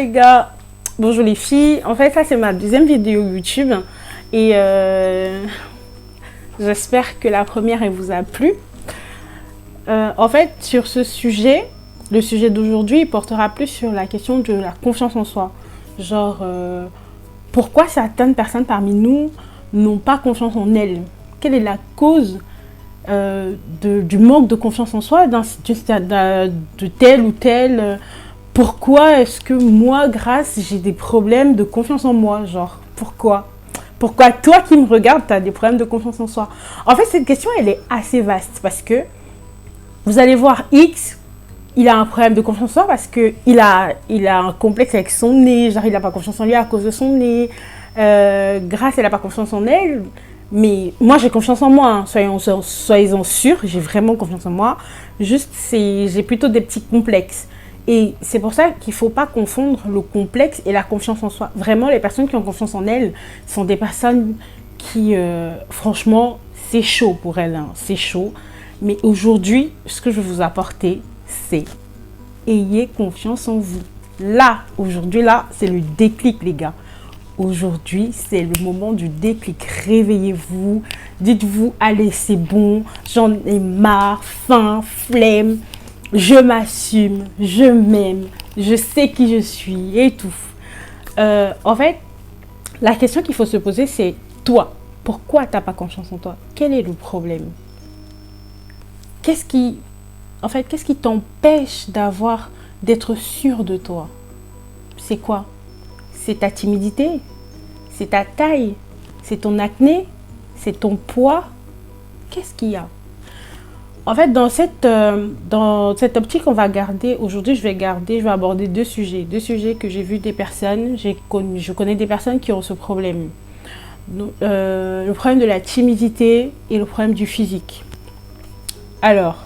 les gars, bonjour les filles. En fait, ça c'est ma deuxième vidéo YouTube et j'espère que la première elle vous a plu. En fait, sur ce sujet, le sujet d'aujourd'hui il portera plus sur la question de la confiance en soi. Genre, pourquoi certaines personnes parmi nous n'ont pas confiance en elles? Quelle est la cause du manque de confiance en soi de tel ou tel pourquoi est-ce que moi, Grâce, j'ai des problèmes de confiance en moi? Genre, pourquoi toi qui me regardes, tu as des problèmes de confiance en soi? En fait, cette question, elle est assez vaste parce que vous allez voir X, il a un problème de confiance en soi parce qu'il a un complexe avec son nez. Genre, il n'a pas confiance en lui à cause de son nez. Grâce, elle n'a pas confiance en elle. Mais moi, j'ai confiance en moi, hein. Soyez-en sûrs, j'ai vraiment confiance en moi. Juste, j'ai plutôt des petits complexes. Et c'est pour ça qu'il ne faut pas confondre le complexe et la confiance en soi. Vraiment, les personnes qui ont confiance en elles sont des personnes qui, franchement, c'est chaud pour elles, hein. C'est chaud. Mais aujourd'hui, ce que je vais vous apporter, c'est ayez confiance en vous. Là, aujourd'hui, là, c'est le déclic, les gars. Aujourd'hui, c'est le moment du déclic. Réveillez-vous. Dites-vous, allez, c'est bon. J'en ai marre, faim, flemme. Je m'assume, je m'aime, je sais qui je suis et tout. En fait, la question qu'il faut se poser, c'est toi. Pourquoi tu n'as pas confiance en toi? Quel est le problème? Qu'est-ce qui t'empêche d'être sûr de toi? C'est quoi? C'est ta timidité? C'est ta taille? C'est ton acné? C'est ton poids? Qu'est-ce qu'il y a? En fait, dans cette optique, on va garder, aujourd'hui, je vais aborder deux sujets que j'ai vu des personnes, je connais des personnes qui ont ce problème. Le problème de la timidité et le problème du physique. Alors,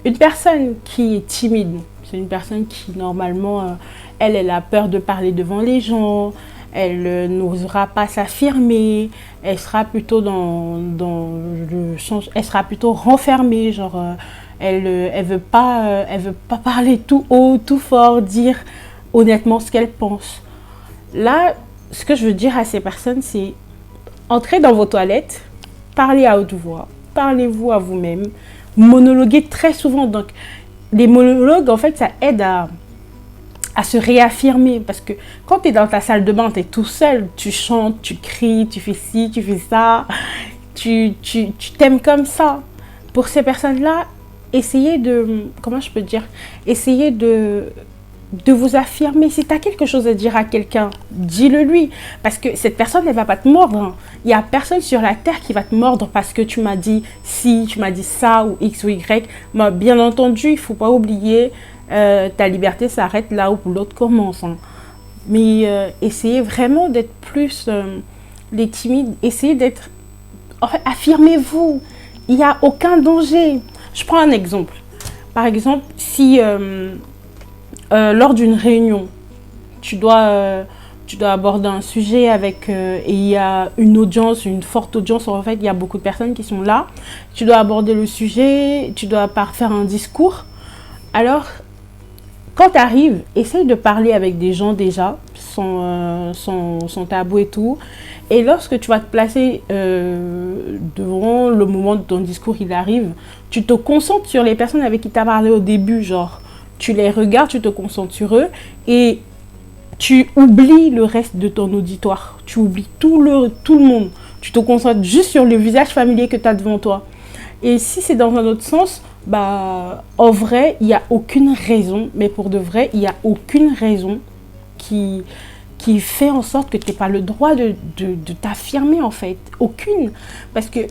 une personne qui est timide, c'est une personne qui, normalement, elle a peur de parler devant les gens, elle n'osera pas s'affirmer, elle sera plutôt dans le sens, elle sera plutôt renfermée, genre elle veut pas parler tout haut, tout fort, dire honnêtement ce qu'elle pense. Là, ce que je veux dire à ces personnes, c'est entrez dans vos toilettes, parlez à haute voix, parlez-vous à vous-même, monologuez très souvent. Donc, les monologues, en fait, ça aide à se réaffirmer, parce que quand tu es dans ta salle de bain, tu es tout seul, tu chantes, tu cries, tu fais ci, tu fais ça, tu t'aimes comme ça. Pour ces personnes-là, essayez de vous affirmer. Si tu as quelque chose à dire à quelqu'un, dis-le lui, parce que cette personne, elle va pas te mordre, hein. Il n'y a personne sur la terre qui va te mordre parce que tu m'as dit ci, tu m'as dit ça, ou X ou Y. Mais bien entendu, il ne faut pas oublier, ta liberté s'arrête là où l'autre commence, hein. Mais essayez vraiment d'être plus les timides. Essayez d'être... En fait, affirmez-vous. Il n'y a aucun danger. Je prends un exemple. Par exemple, si lors d'une réunion, tu dois aborder un sujet et il y a une forte audience, en fait, il y a beaucoup de personnes qui sont là. Tu dois aborder le sujet, tu dois faire un discours. Alors, quand tu arrives, essaye de parler avec des gens déjà, sans tabou et tout. Et lorsque tu vas te placer devant le moment de ton discours, il arrive, tu te concentres sur les personnes avec qui tu as parlé au début. Genre, tu les regardes, tu te concentres sur eux et tu oublies le reste de ton auditoire. Tu oublies tout le monde. Tu te concentres juste sur le visage familier que tu as devant toi. Et si c'est dans un autre sens, en vrai, il n'y a aucune raison, mais pour de vrai, il n'y a aucune raison qui fait en sorte que tu n'aies pas le droit de t'affirmer, en fait. Aucune. Parce que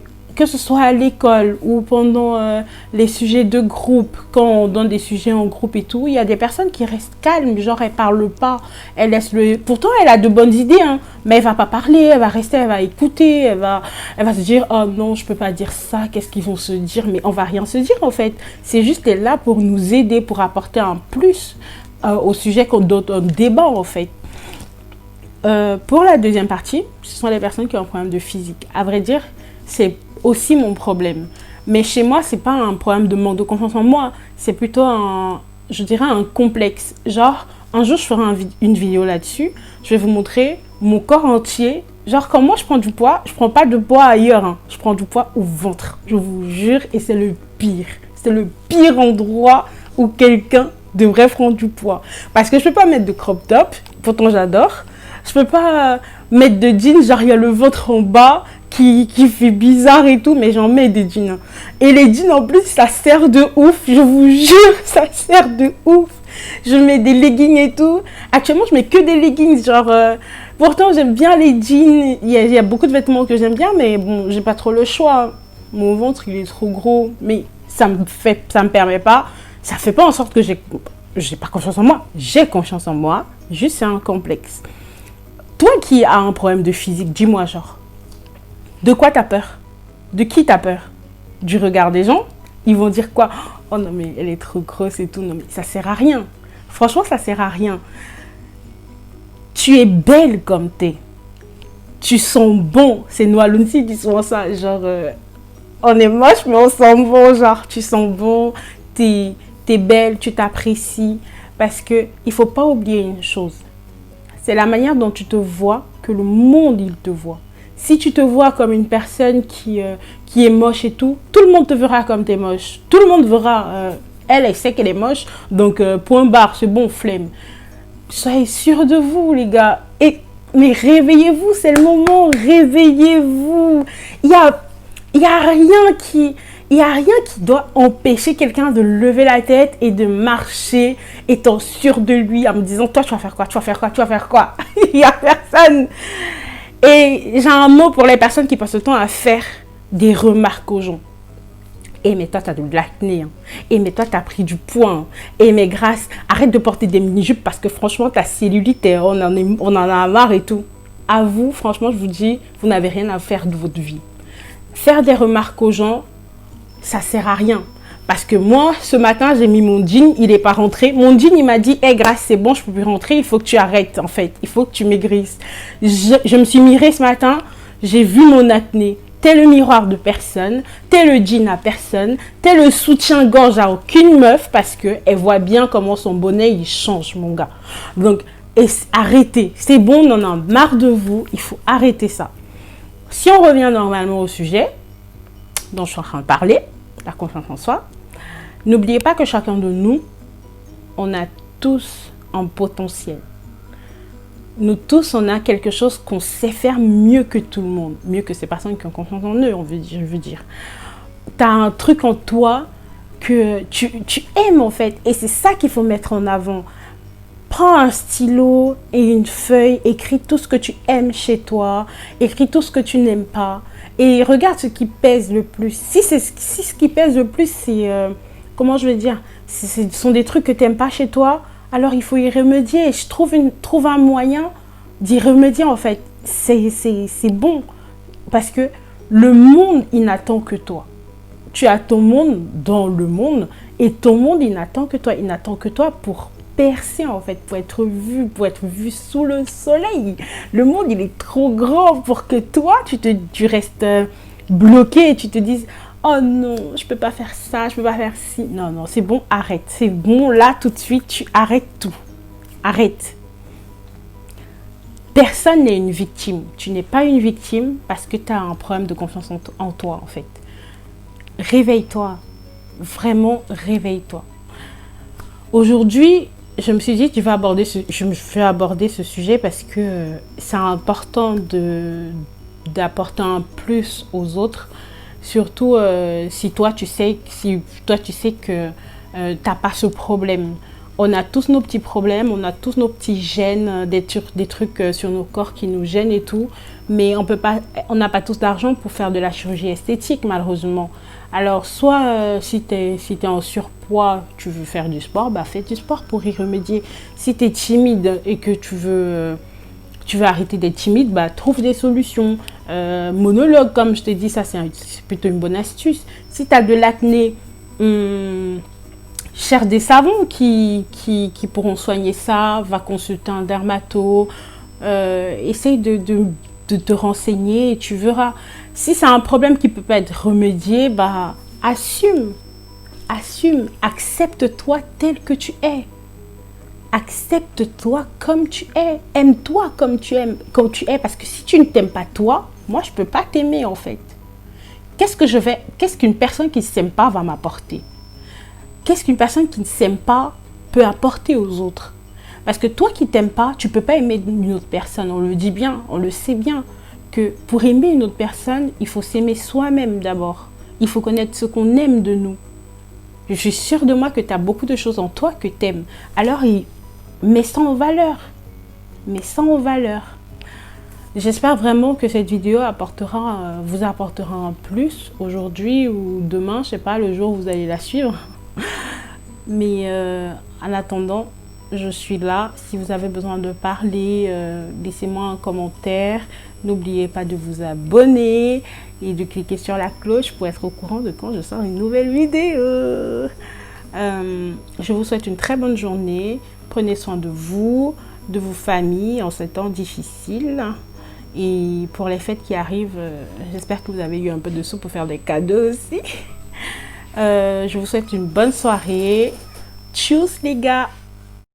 ce soit à l'école ou pendant les sujets de groupe, quand on donne des sujets en groupe et tout, il y a des personnes qui restent calmes, genre elles ne parlent pas, elles laissent Pourtant, elle a de bonnes idées, hein, mais elle ne va pas parler, elle va rester, elle va écouter, elle va se dire « Oh non, je ne peux pas dire ça, qu'est-ce qu'ils vont se dire ?» Mais on ne va rien se dire, en fait. C'est juste qu'elle est là pour nous aider, pour apporter un plus au sujet dont on débat, en fait. Pour la deuxième partie, ce sont les personnes qui ont un problème de physique. À vrai dire, c'est aussi mon problème. Mais chez moi, c'est pas un problème de manque de confiance en moi. C'est plutôt je dirais un complexe. Genre, Un jour, je ferai une vidéo là-dessus. Je vais vous montrer mon corps entier. Genre, quand moi, je prends du poids, je prends pas de poids ailleurs. Hein. Je prends du poids au ventre. Je vous jure, et c'est le pire. C'est le pire endroit où quelqu'un devrait prendre du poids. Parce que je peux pas mettre de crop top. Pourtant, j'adore. Je peux pas mettre de jeans. Genre, il y a le ventre en bas qui fait bizarre et tout. Mais j'en mets des jeans. Et les jeans, en plus, ça sert de ouf. Je vous jure, ça sert de ouf. Je mets des leggings et tout. Actuellement, je mets que des leggings. Genre, pourtant, j'aime bien les jeans. Il y a beaucoup de vêtements que j'aime bien, mais bon, j'ai pas trop le choix. Mon ventre, il est trop gros. Mais ça me permet pas. Ça fait pas en sorte que j'ai pas confiance en moi. J'ai confiance en moi. Juste, c'est un complexe. Toi qui as un problème de physique, dis-moi, genre, de quoi t'as peur? De qui t'as peur? Du regard des gens? Ils vont dire quoi? Oh non, mais elle est trop grosse et tout. Non, mais ça sert à rien. Franchement, ça sert à rien. Tu es belle comme t'es. Tu sens bon. C'est Noah Lunsi qui dit souvent ça. Genre, on est moche, mais on sent bon. Genre, tu sens bon. T'es belle, tu t'apprécies. Parce qu'il ne faut pas oublier une chose. C'est la manière dont tu te vois que le monde, il te voit. Si tu te vois comme une personne qui est moche et tout le monde te verra comme tu es moche. Tout le monde verra, elle sait qu'elle est moche, donc point barre, c'est bon, flemme. Soyez sûrs de vous, les gars. Mais réveillez-vous, c'est le moment, réveillez-vous. Il y a rien qui doit empêcher quelqu'un de lever la tête et de marcher étant sûr de lui en me disant, toi, tu vas faire quoi, tu vas faire quoi, tu vas faire quoi. Il n'y a personne. Et j'ai un mot pour les personnes qui passent le temps à faire des remarques aux gens. Eh mais toi, tu as de l'acné. Hein. Eh mais toi, tu as pris du poids. Hein. Eh mais grâce, arrête de porter des mini-jupes parce que franchement, ta cellulite, on en a marre et tout. À vous, franchement, je vous dis, vous n'avez rien à faire de votre vie. Faire des remarques aux gens, ça sert à rien. Parce que moi, ce matin, j'ai mis mon jean, il n'est pas rentré. Mon jean, il m'a dit, hey, Grace, c'est bon, je ne peux plus rentrer, il faut que tu arrêtes, en fait. Il faut que tu maigrisses. Je me suis mirée ce matin, j'ai vu mon acné. T'es le miroir de personne, t'es le jean à personne, t'es le soutien-gorge à aucune meuf parce qu'elle voit bien comment son bonnet, il change, mon gars. Donc, arrêtez. C'est bon, on en a marre de vous, il faut arrêter ça. Si on revient normalement au sujet dont je suis en train de parler, la confiance en soi, n'oubliez pas que chacun de nous, on a tous un potentiel. Nous tous, on a quelque chose qu'on sait faire mieux que tout le monde. Mieux que ces personnes qui ont confiance en eux, je veux dire. Tu as un truc en toi que tu aimes en fait. Et c'est ça qu'il faut mettre en avant. Prends un stylo et une feuille, écris tout ce que tu aimes chez toi, écris tout ce que tu n'aimes pas. Et regarde ce qui pèse le plus. Si ce qui pèse le plus, c'est... comment je vais dire, ce sont des trucs que tu n'aimes pas chez toi, alors il faut y remédier. Et je trouve un moyen d'y remédier en fait. C'est bon. Parce que le monde, il n'attend que toi. Tu as ton monde dans le monde et ton monde, il n'attend que toi. Il n'attend que toi pour percer en fait, pour être vu sous le soleil. Le monde, il est trop grand pour que toi, tu restes bloqué et tu te dises... Oh non, je peux pas faire ça, je peux pas faire ci. Non, non, c'est bon, arrête. C'est bon, là, tout de suite, tu arrêtes tout. Arrête. Personne n'est une victime. Tu n'es pas une victime parce que tu as un problème de confiance en toi, en fait. Réveille-toi. Vraiment, réveille-toi. Aujourd'hui, je me suis dit, je vais aborder ce sujet parce que c'est important d'apporter un plus aux autres. Surtout si toi tu sais que tu n'as pas ce problème. On a tous nos petits problèmes, on a tous nos petits gènes, des trucs sur nos corps qui nous gênent et tout. Mais on n'a pas tous d'argent pour faire de la chirurgie esthétique malheureusement. Alors soit si tu es en surpoids, tu veux faire du sport, bah fais du sport pour y remédier. Si tu es timide et que tu veux arrêter d'être timide, bah, trouve des solutions. Monologue, comme je t'ai dit, ça c'est plutôt une bonne astuce. Si tu as de l'acné, cherche des savons qui pourront soigner ça. Va consulter un dermato. Essaye de te renseigner et tu verras. Si c'est un problème qui ne peut pas être remédié, bah, assume. Accepte-toi tel que tu es. accepte-toi comme tu es. Aime-toi comme tu es. Parce que si tu ne t'aimes pas toi, moi, je ne peux pas t'aimer en fait. Qu'est-ce qu'une personne qui ne s'aime pas va m'apporter? Qu'est-ce qu'une personne qui ne s'aime pas peut apporter aux autres? Parce que toi qui ne t'aimes pas, tu ne peux pas aimer une autre personne. On le dit bien, on le sait bien, que pour aimer une autre personne, il faut s'aimer soi-même d'abord. Il faut connaître ce qu'on aime de nous. Je suis sûre de moi que tu as beaucoup de choses en toi que tu aimes. Alors, mets ça en valeur. Mets ça en valeur. J'espère vraiment que cette vidéo vous apportera un plus aujourd'hui ou demain, je ne sais pas, le jour où vous allez la suivre. Mais en attendant, je suis là. Si vous avez besoin de parler, laissez-moi un commentaire. N'oubliez pas de vous abonner et de cliquer sur la cloche pour être au courant de quand je sors une nouvelle vidéo. Je vous souhaite une très bonne journée. Prenez soin de vous, de vos familles en ces temps difficiles. Et pour les fêtes qui arrivent, j'espère que vous avez eu un peu de sous pour faire des cadeaux aussi. Je vous souhaite une bonne soirée. Tchuss les gars!